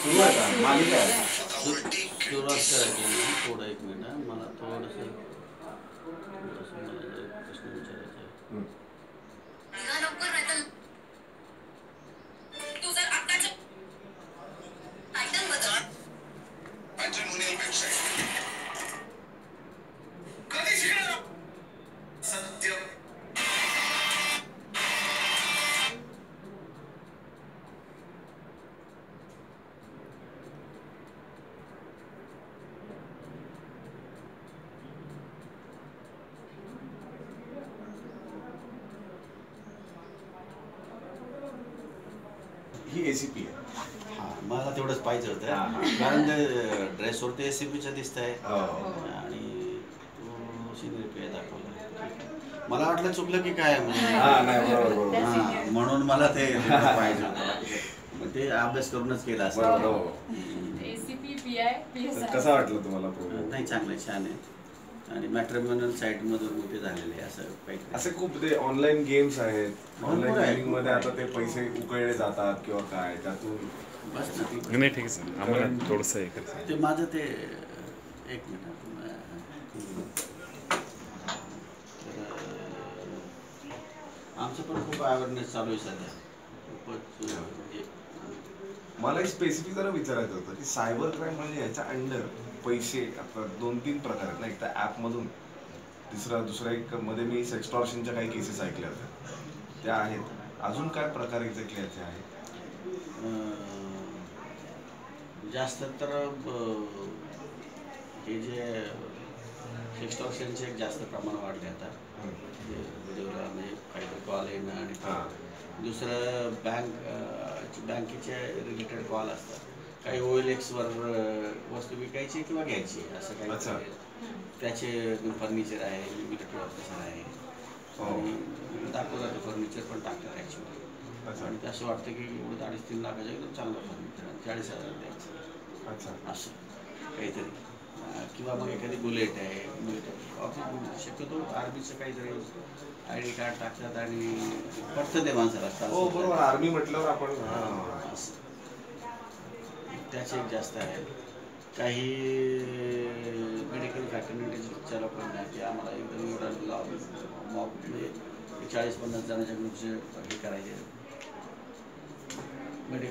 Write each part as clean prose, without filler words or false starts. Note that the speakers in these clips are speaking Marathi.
सुरू आहे का मालिका आहे? सुरुवात करायची ना थोडं एक मिनिट मला थोडंसं मला जरा प्रश्न विचारायचा आहे. ही एसीपी आहे. हां मला तेवढंच पाहिजे होतं कारण ते ड्रेसवर ते एसीपीचं दिसत आहे आणि तो सिनेरी दाखवला. मला वाटलं चुकलं की काय म्हणजे म्हणून मला ते पाहिजे होतं. मग ते अभ्यास करूनच केला असं. कसा वाटलं तुम्हाला? नाही चांगलं छान आहे आणि मॅट्रिमोनियल साईटमधून ते झालेले आहे असं काही. असे खूप ते ऑनलाईन गेम्स आहेत, ऑनलाईन गेमिंग मध्ये आता ते पैसे उकळले जातात किंवा काय त्यातून बस ना नाही ठीक आहे सर, आम्हाला थोडंसं हे करायचं. ते माझं ते एक मिनिट आमचं पण खूप अवेअरनेस चालू आहे सध्या. खूपच मला एक स्पेसिफिक जरा विचारायचं होतं की सायबर क्राईम म्हणजे याच्या अंडर पैसे आता 2-3 प्रकार आहेत ना. एक तर ॲपमधून, दुसऱ्या एक मध्ये मी सेक्सटॉर्शनच्या काही केसेस ऐकल्या होत्या त्या आहेत. अजून काय प्रकार एक्झॅक्टली याचे आहेत? जास्त तर हे जे सेक्सटॉर्शनचे एक जास्त प्रमाण वाढले आता. व्हिडिओला म्हणजे काहीतरी कॉल येणं आणि दुसरं बँकेचे रिलेटेड कॉल असतात. काही OLXवर वस्तू विकायची किंवा घ्यायची असं काही. त्याचे फर्निचर आहे, इलेक्ट्रिक ऑफिसर आहे आणि दाखवतात फर्निचर पण टाकतात ॲक्च्युअली. आणि ते असं वाटतं की एवढं 2.5-3 लाखाचं एकदम चांगलं फर्निचर 40,000 द्यायचं असं काहीतरी. किंवा मग एखादी बुलेट आहे, शक्यतो आर्मीचं काहीतरी ID कार्ड टाकतात आणि पटतं ते माणसाला असतात. हो बरोबर, आर्मी म्हटल्यावर आपण त्याचे एक जास्त आहे. काही मेडिकल फॅकल्टीच्या लोकांना की आम्हाला एकदम एवढा मॉब म्हणजे 40-50 जणांच्या ग्रुपचे हे करायचे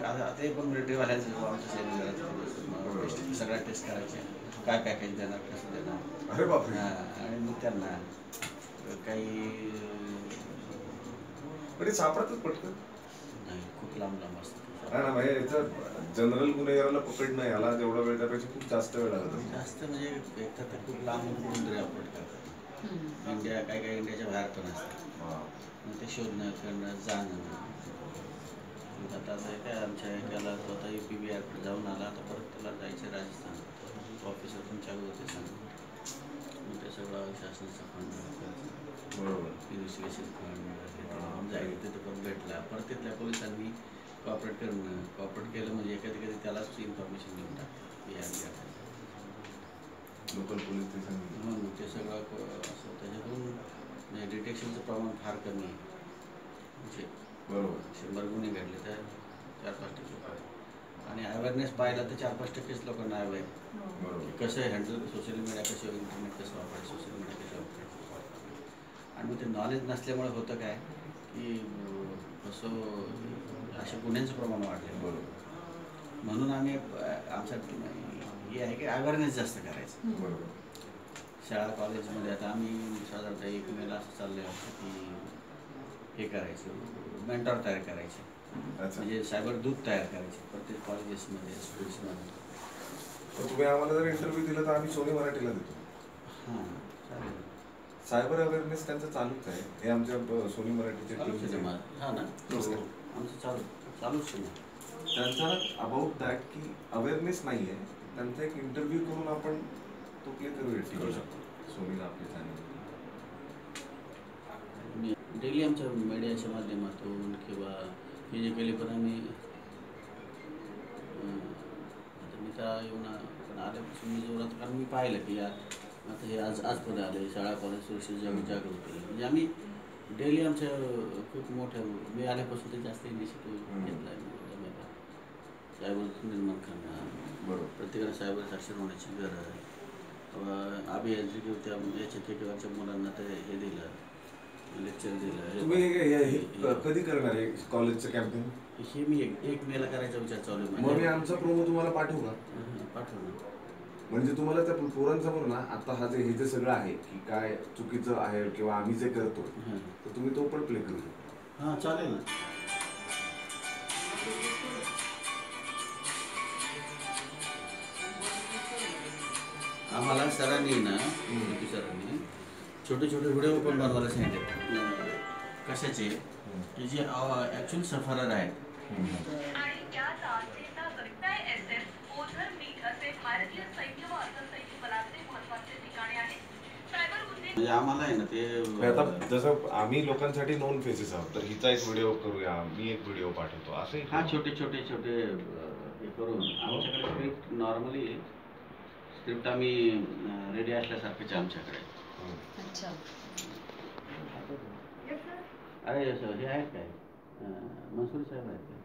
आता ते पण मिलिटरीवाल्यांचं आमच्या सगळ्या टेस्ट करायचे. काय पॅकेज देणार, कसं देणार. अरे बापरे. आणि मग त्यांना काही सापडतच पटकन नाही, खूप लांब असतं. नाही ना म्हणजे याचं जनरल गुन्हेगाराला पकडणं याला जेवढा वेळ त्यापेक्षा खूप जास्त वेळ लागतो. जास्त म्हणजे एक तर ते खूप लांब कुठून तरी अपलोड करतात. इंडिया काही इंडियाच्या बाहेर पण असतात. मग ते शोधणं करणं जाणं. आता काय आमच्या एकाला तो आता UP-बिहार जाऊन आला, आता परत त्याला जायचं राजस्थान. ऑफिसर पण चालू होते सांगून मग ते सगळं शासनाचं फंड बरोबर इन्व्हेस्टिगेशन फंड जायचं तिथं पण भेटला. परत तिथल्या पोलिसांनी कॉपरेट केलं म्हणजे कधी त्यालाच इन्फॉर्मेशन देऊन टाकली. लोकल पोलीस स्टेशन म्हणून ते सगळं असं त्याच्यातून म्हणजे डिटेक्शनचं प्रमाण फार कमी आहे. म्हणजे बरोबर 100 गुन्हे घडले तर 4-5% लोक आणि अवेअरनेस पाहिला तर 4-5% लोकांना अवेअर की कसं हँडल सोशल मीडिया, कसं इंटरनेट कसं वापरायचं, सोशल मीडिया कसं वापरायचं. आणि मग ते नॉलेज नसल्यामुळे होतं काय की कसं अशा गुन्ह्यांचं प्रमाण वाढलं. बरोबर. म्हणून आम्ही आमच्या हे आहे की अवेअरनेस जास्त करायचं. बरोबर. शाळा कॉलेजमध्ये आता आम्ही साधारणतः 1 मेला असं चाललं आहे की हे करायचं, मेंटॉर तयार करायचे. म्हणजे सायबर दूत तयार करायचे प्रत्येक कॉलेजेसमध्ये, स्कूल्समध्ये. तुम्ही आम्हाला जर इंटरव्ह्यू दिला तर आम्ही सोनी मराठीला देतो. हां चालेल. सायबर अवेअरनेस त्यांचं चालूच आहे. हे आमच्या सोनी मराठीचे हां ना आमचं चालूच आहे. त्यांचा अबाउट दॅट की अवेअरनेस नाही आहे. त्यांचा एक इंटरव्ह्यू करून आपण तो प्ले करू शकतो सोनीला आपल्या चॅनल. डेली आमच्या मीडियाच्या माध्यमातून किंवा हे जे केले पण आम्ही आता मी तर येऊन पण आल्यापासून मी जोरात कारण मी पाहिलं की आता हे आजपर्यंत आले शाळा कॉलेज सुरक्षित जागृती म्हणजे आम्ही डेली आमच्या खूप मोठ्या मी आल्यापासून ते जास्त इनिशिएटिव्ह घेतला आहे. सायबर निर्माण करणं, बरोबर. प्रत्येकाने सायबर साक्षर होण्याची गरज. अभियांत्रिकी होत्या याच्या ठेकेवरच्या मुलांना ते हे दिलं, लेक्चर दिलं. तुम्ही हे कधी करणार आहे कॉलेजचं कॅम्पेन? हे मी 1 मेला करायचा विचार चालू आहे. मग मी आमचा प्रोमो तुम्हाला पाठवू का? पाठव ना. म्हणजे तुम्हाला त्या पोरांसमोर ना आता हे जे सगळं आहे की काय चुकीचं आहे किंवा आम्ही जे करतो तर तुम्ही तो पण प्ले करू शकता. हां चालेल ना. आम्हाला सरांनी ना सरांनी छोटे छोटे व्हिडिओ पण बनवायला सांगितले. कशाचे? की जे ॲक्च्युअल सफरर आहेत. म्हणजे आम्हाला आहे ना ते आता जसं आम्ही लोकांसाठी नोन फेसेस आहोत तर हिचा एक व्हिडिओ करूया, मी एक व्हिडिओ पाठवतो असे. हा छोटे छोटे छोटे हे करून आमच्याकडे स्क्रिप्ट नॉर्मली स्क्रिप्ट आम्ही रेडी असल्यासारखंच आमच्याकडे. अच्छा. अरे हे आहेत काय मनसुरी साहेब आहेत काय?